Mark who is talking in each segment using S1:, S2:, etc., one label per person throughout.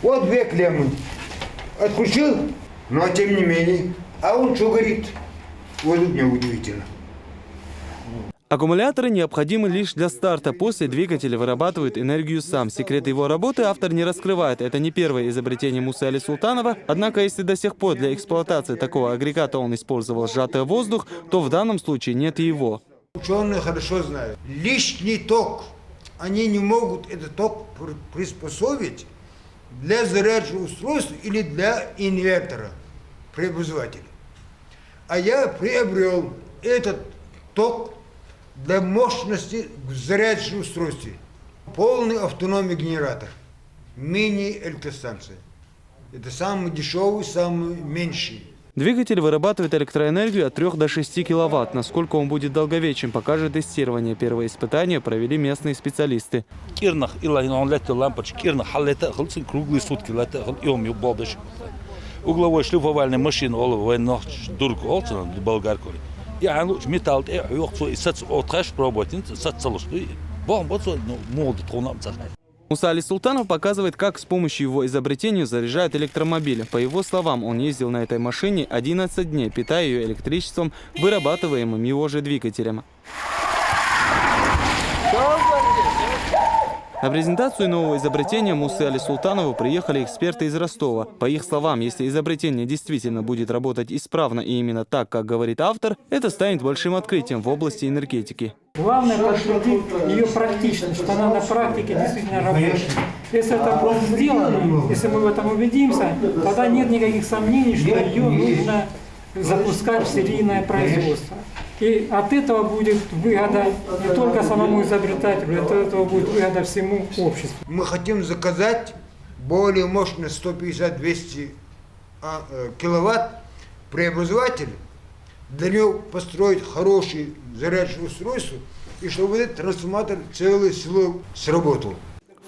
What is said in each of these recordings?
S1: Вот 2 клеммы. Отключил, но тем не менее. А он что говорит? Вот это мне удивительно.
S2: Аккумуляторы необходимы лишь для старта. После двигатель вырабатывает энергию сам. Секрет его работы автор не раскрывает. Это не первое изобретение Мусы Али Султанова. Однако, если до сих пор для эксплуатации такого агрегата он использовал сжатый воздух, то в данном случае нет и его.
S1: Ученые хорошо знают. Лишний ток. Они не могут этот ток приспособить для заряжающего устройства или для инвертора, преобразователя. А я приобрел этот ток для мощности заряжающего устройства. Полный автономный генератор. Мини-электростанция. Это самый дешевый, самый меньший.
S2: Двигатель вырабатывает электроэнергию от 3 до 6 киловатт. Насколько он будет долговечен, покажет тестирование. Первые испытания провели местные специалисты.
S3: Угловой шлифовальной машины металл
S2: Муса Али Султанов показывает, как с помощью его изобретения заряжают электромобиль. По его словам, он ездил на этой машине 11 дней, питая ее электричеством, вырабатываемым его же двигателем. На презентацию нового изобретения Мусы Али Султанову приехали эксперты из Ростова. По их словам, если изобретение действительно будет работать исправно и именно так, как говорит автор, это станет большим открытием в области энергетики.
S4: Главное подтвердить ее практичность, что она на практике действительно работает. Если это будет сделано, если мы в этом убедимся, тогда нет никаких сомнений, что ее нужно запускать в серийное производство. И от этого будет выгода не только самому изобретателю, от этого будет выгода всему обществу.
S1: Мы хотим заказать более мощный 150-200 киловатт преобразователь, для него построить хорошее заряжающее устройство, и чтобы этот трансформатор целое село сработал.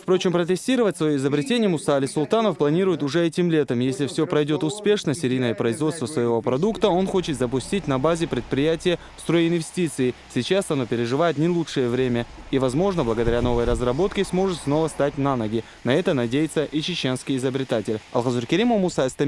S2: Впрочем, протестировать свое изобретение Муса Али Султанов планирует уже этим летом. Если все пройдет успешно, серийное производство своего продукта он хочет запустить на базе предприятия «Стройинвестиции». Сейчас оно переживает не лучшее время и, возможно, благодаря новой разработке сможет снова стать на ноги. На это надеется и чеченский изобретатель. Алхазур Керимов, Муса Астамир.